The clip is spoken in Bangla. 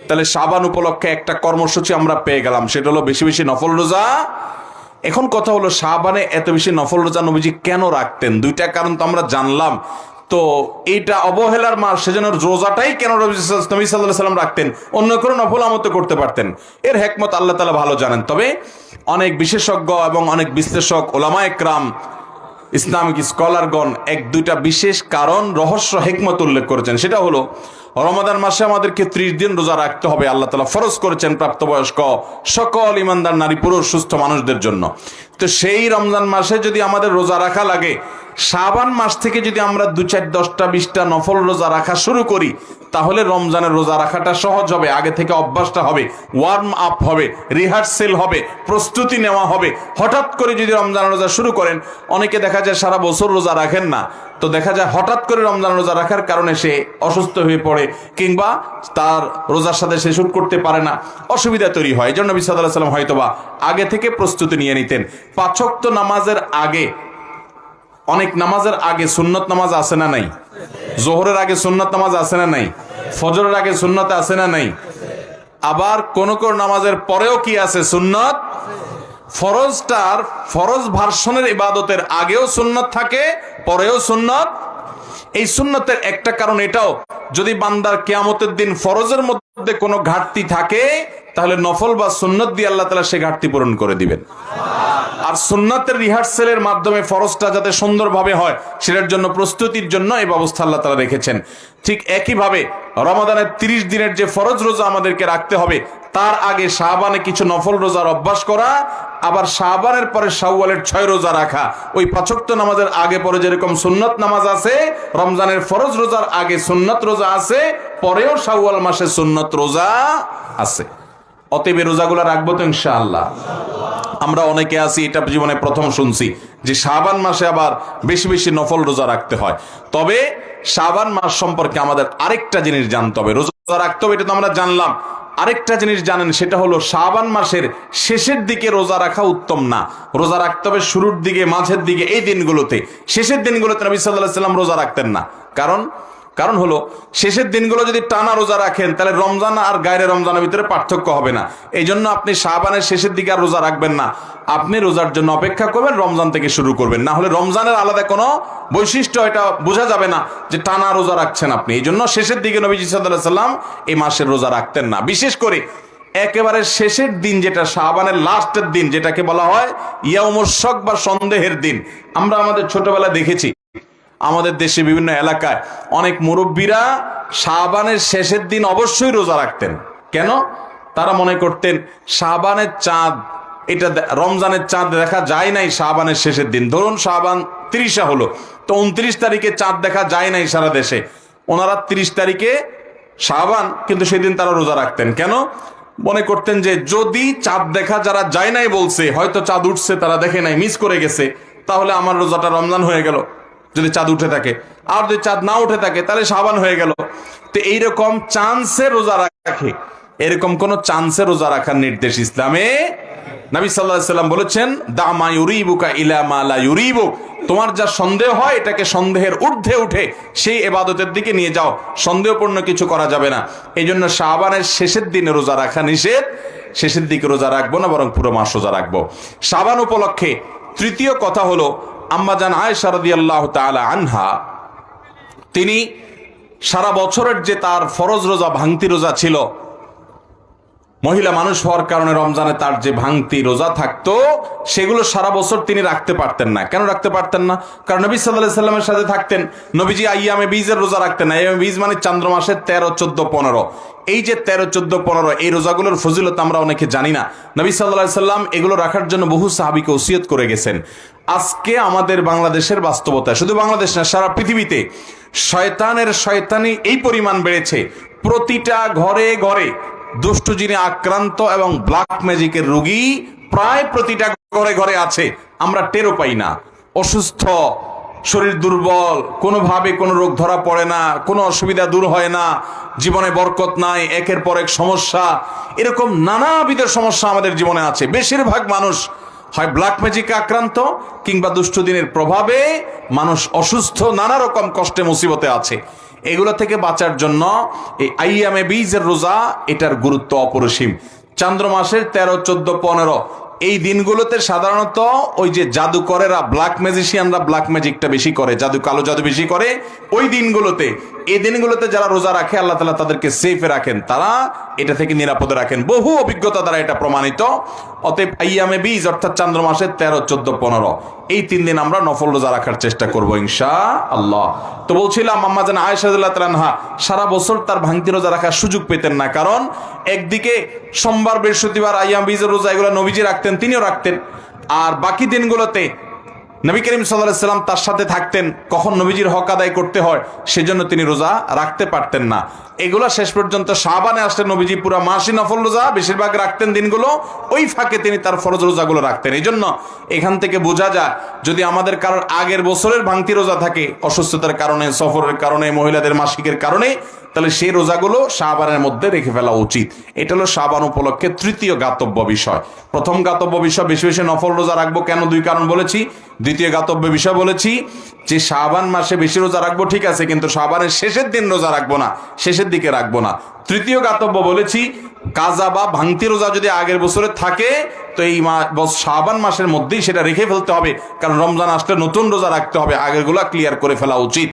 তাহলে শাবান উপলক্ষে একটা কর্মসূচি আমরা পেয়ে গেলাম, সেটা হলো বেশি বেশি নফল রোজা। এখন কথা হলো শাবানে এত বেশি নফল রোজা নবীজি কেন রাখতেন? দুইটা কারণ তো আমরা জানলাম। তো এইটা অবহেলার মাস, সেজন্য রোজাটাই কেন নবী সাল্লাল্লাহু আলাইহি সাল্লাম রাখতেন? অন্য কোনো নফল আমল তো করতে পারতেন। এর হিকমত আল্লাহ তাআলা ভালো জানেন। তবে অনেক বিশেষজ্ঞ এবং অনেক বিশ্লেষক, ওলামায়ে কেরাম, ইসলামিক স্কলারগণ এক দুইটা বিশেষ কারণ, রহস্য, হিকমত উল্লেখ করেছেন। সেটা হলো রমাদান মাসে আমাদেরকে 30 দিন রোজা রাখতে হবে। আল্লাহ তাআলা ফরজ করেছেন প্রাপ্তবয়স্ক সকল ইমানদার নারী পুরুষ সুস্থ মানুষদের জন্য। তো সেই রমজান মাসে যদি আমাদের রোজা রাখা লাগে, শাবান মাস থেকে যদি আমরা 2, 4, 10টা 20টা নফল রোজা রাখা শুরু করি, তাহলে রমজানের রোজা রাখাটা সহজ হবে। আগে থেকে অভ্যাসটা হবে, ওয়ার্ম আপ হবে, রিহার্সেল হবে, প্রস্তুতি নেওয়া হবে। হঠাৎ করে যদি রমজান রোজা শুরু করেন, অনেকে দেখা যায় সারা বছর রোজা রাখেন না, তো দেখা যায় হঠাৎ করে রমজান রোজা রাখার কারণে সে অসুস্থ হয়ে পড়ে, কিংবা তার রোজার সাথে সে শুট করতে পারে না, অসুবিধা তৈরি হয়। এই জন্য নবী সাল্লাল্লাহু আলাইহি সাল্লাম হয়তোবা আগে থেকে প্রস্তুতি নিয়ে নিতেন। 5 ওয়াক্ত নামাজের আগে, অনেক নামাজের আগে সুন্নত নামাজ আছে না নাই? জোহরের আগে সুন্নত নামাজ আছে না নাই? ফজরের আগে সুন্নত আছে না নাই? আবার কোন কোন নামাজের পরেও কি আছে? সুন্নত। ফরজটার, ফরজ ভার্সনের ইবাদতের আগেও সুন্নত থাকে, পরেও সুন্নত। এই সুন্নতের একটা কারণ এটাও, যদি বান্দার কিয়ামতের দিন ফরজের মধ্যে কোনো ঘাটতি থাকে, তাহলে নফল বা সুন্নত দিয়ে আল্লাহ তাআলা সে ঘাটতি পূরণ করে দিবেন। আর সুন্নাতের রিহার্সেলের মাধ্যমে ফরজটা যাতে সুন্দরভাবে হয়, সেটার জন্য প্রস্তুতির জন্য এই ব্যবস্থা আল্লাহ তাআলা রেখেছেন। ঠিক একইভাবে রমাদানের 30 দিনের যে ফরজ রোজা আমাদেরকে রাখতে হবে, তার আগে শাবানে কিছু নফল রোজার অভ্যাস করা, আবার শাবানের পরে শাওয়ালের 6 রোজা রাখা। ওই 5 ওয়াক্ত নামাজের আগে পরে যেরকম সুন্নত নামাজ আছে, রমজানের ফরজ রোজার আগে সুন্নত রোজা আছে, পরেও শাওয়াল মাসে সুন্নত রোজা আছে। অতএব রোজাগুলো রাখবো তো ইনশাআল্লাহ। আমরা অনেকে আছি, এটা জীবনে প্রথম শুনছি যে শাবান মাসে আবার বেশি বেশি নফল রোজা রাখতে হয়। তবে শাবান মাস সম্পর্কে আমাদের আরেকটা জিনিস জানতে হবে। রোজা রাখতে হবে, এটা তো আমরা জানলাম। আরেকটা জিনিস জানেন, সেটা হলো শাবান মাসের শেষের দিকে রোজা রাখা উত্তম না। রোজা রাখতে হবে শুরুর দিকে, মাঝের দিকে, এই দিনগুলোতে। শেষের দিনগুলোতে নবী সাল্লাল্লাহু আলাইহি সাল্লাম রোজা রাখতেন না। কারণ হলো শেষের দিনগুলো যদি টানা রোজা রাখেন, তাহলে রমজান আর গায়রে রমজানের ভিতরে পার্থক্য হবে না। এই জন্য আপনি শাবানের শেষের দিকে আর রোজা রাখবেন না। আপনি রোজার জন্য অপেক্ষা করবেন, রমজান থেকে শুরু করবেন। না হলে রমজানের আলাদা কোনো বৈশিষ্ট্য এটা বোঝা যাবে না যে টানা রোজা রাখছেন আপনি। এই জন্য শেষের দিকে নবীজি সাল্লাল্লাহু আলাইহি সাল্লাম এই মাসের রোজা রাখতেন না। বিশেষ করে একেবারে শেষের দিন, যেটা শাবানের লাস্টের দিন, যেটাকে বলা হয় ইয়াউমুশ শক বা সন্দেহের দিন। আমরা আমাদের ছোটবেলায় দেখেছি, আমাদের দেশে বিভিন্ন এলাকায় অনেক মুরব্বীরা শাবানের শেষের দিন অবশ্যই রোজা রাখতেন। কেন? তারা মনে করতেন শাবানের চাঁদ, এটা রমজানের চাঁদ দেখা যায় নাই শাবানের শেষের দিন। ধরুন শাবান 30 হলো, তো 29 তারিখে চাঁদ দেখা যায় নাই সারা দেশে। ওনারা 30 তারিখে শাবান, কিন্তু সেদিন তারা রোজা রাখতেন। কেন? মনে করতেন যে যদি চাঁদ দেখা যারা যায় নাই বলছে, হয়তো চাঁদ উঠছে, তারা দেখে নাই, মিস করে গেছে, তাহলে আমার রোজাটা রমজান হয়ে গেল যদি চাঁদ উঠে থাকে। আর যদি চাঁদ না উঠে থাকে, তাহলে শাবান হয়ে গেল। তো এইরকম চান্সে রোজা রাখে, এরকম কোন চান্সে রোজা রাখার নির্দেশ ইসলামে। নবী সাল্লাল্লাহু আলাইহি সাল্লাম বলেছেন, দা মা ইউরিবুকা ইলা মা লা ইউরিবুক। তোমার যা সন্দেহ হয়, এটাকে সন্দেহের ঊর্ধ্বে উঠে সেই ইবাদতের দিকে নিয়ে যাও, সন্দেহপূর্ণ কিছু করা যাবে না। এই জন্য শাবানের শেষের দিনে রোজা রাখা নিষেধ। শেষের দিকে রোজা রাখবো না, বরং পুরো মাস রোজা রাখবো। শাবান উপলক্ষে তৃতীয় কথা হলো, আম্মা জান আয়েশা রাদিয়াল্লাহু তাআলা আনহা, তিনি সারা বছরের যে তার ফরজ রোজা, ভাঙতি রোজা ছিল, মহিলা মানুষ হওয়ার কারণে রমজানে তার যে ভাঙতি রোজা থাকতো, সেগুলো সারা বছর তিনি রাখতে পারতেন না। কেন রাখতে পারতেন না? কারণ নবী সাল্লাল্লাহু আলাইহি সাল্লামের সাথে থাকতেন। নবীজি আইয়ামে বীজের রোজা রাখতেন না। আইয়ামে বীজ মানে চন্দ্র মাসের 13, 14, 15। এই যে 13, 14, 15 এই রোজাগুলোর ফজিলত আমরা অনেকে জানি না। নবী সাল্লাল্লাহু আলাইহি সাল্লাম এগুলো রাখার জন্য বহু সাহাবীকে ওসিয়ত করে গেছেন। আজকে আমাদের বাংলাদেশের বাস্তবতা, শুধু বাংলাদেশ না, সারা পৃথিবীতে শয়তানের শয়তানি এই পরিমাণ বেড়েছে, প্রতিটা ঘরে ঘরে দুষ্টু জিনে আক্রান্ত এবং ব্ল্যাক ম্যাজিকের রোগী প্রায় প্রতিটা ঘরে ঘরে আছে। আমরা টেরও পাই না। অসুস্থ, শরীর দুর্বল, কোনোভাবে কোনো রোগ ধরা পড়ে না, কোনো অসুবিধা দূর হয় না, জীবনে বরকত নাই, একের পর এক সমস্যা, এরকম নানাবিধ সমস্যা আমাদের জীবনে আছে। বেশিরভাগ মানুষ হয় ব্ল্যাক ম্যাজিকে আক্রান্ত, কিংবা দুষ্টু দিনের প্রভাবে মানুষ অসুস্থ, নানা রকম কষ্টে মুসিবতে আছে। এগুলো থেকে বাঁচার জন্য এই আইয়ামে বীজের রোজা, এটার গুরুত্ব অপরিসীম। চন্দ্র মাসের 13, 14, 15 এই দিনগুলোতে সাধারণত ওই যে জাদুকরেরা, ব্ল্যাক ম্যাজিশিয়ানরা ব্ল্যাক ম্যাজিকটা বেশি করে, কালো জাদু বেশি করে। ওই দিনগুলোতে, এই দিনগুলোতে যারা রোজা রাখে আল্লাহ তাআলা তাদেরকে সেফে রাখেন, তারা এটা থেকে নিরাপদে রাখেন, বহু অভিজ্ঞতা দ্বারা এটা প্রমাণিত। অতএব আইয়ামে বীজ অর্থাৎ চন্দ্র মাসের 13, 14, 15 এই 3 দিন আমরা নফল রোজা রাখার চেষ্টা করবো ইনশাআল্লাহ। তো বলছিলাম আম্মা জান আয়েশা রাদিয়াল্লাহু তাআলা আনহা সারা বছর তার ভাঙতি রোজা রাখার সুযোগ পেতেন না, কারণ একদিকে সোমবার, বৃহস্পতিবার আইয়াম বীজের রোজা এগুলো নবীজি রাখতেন, তিনিও রাখতেন। আর বাকি দিনগুলোতে নবী করিম সাল্লাল্লাহু আলাইহি ওয়াসাল্লাম তার সাথে থাকতেন, কখন নবীজির হক আদায় করতে হয় সেজন্য তিনি রোজা রাখতে পারতেন না। এগুলা শেষ পর্যন্ত শাবানে আসলে নবীজি পুরো মাসই নফল রোজা বেশিরভাগ রাখতেন দিনগুলো, ওই ফাঁকে তিনি তার ফরজ রোজাগুলো রাখতেন। এই জন্য এখান থেকে বোঝা যায়, যদি আমাদের কারোর আগের বছরের ভাঙতি রোজা থাকে অসুস্থতার কারণে, সফরের কারণে, মহিলাদের মাসিকের কারণে, তাহলে সেই রোজাগুলো শাবানের মধ্যে রেখে ফেলা উচিত। এটা হলো শাবান উপলক্ষে তৃতীয় গাতব্য বিষয়। প্রথম গাতব্য বিষয়, বেশি বেশি নফল রোজা রাখবো কেন, 2 কারণ বলেছি। দ্বিতীয় গাতব্য বিষয় বলেছি যে শাবান মাসে বেশি রোজা রাখবো ঠিক আছে, কিন্তু শাবানের শেষের দিন রোজা রাখবো না, শেষের দিকে রাখবো না। তৃতীয় গাতব্য বলেছি, কাজা বা ভাঙতি রোজা যদি আগের বছরে থাকে তো এই শাবান মাসের মধ্যেই সেটা রেখে ফেলতে হবে, কারণ রমজান আসলে নতুন রোজা রাখতে হবে, আগেরগুলা ক্লিয়ার করে ফেলা উচিত।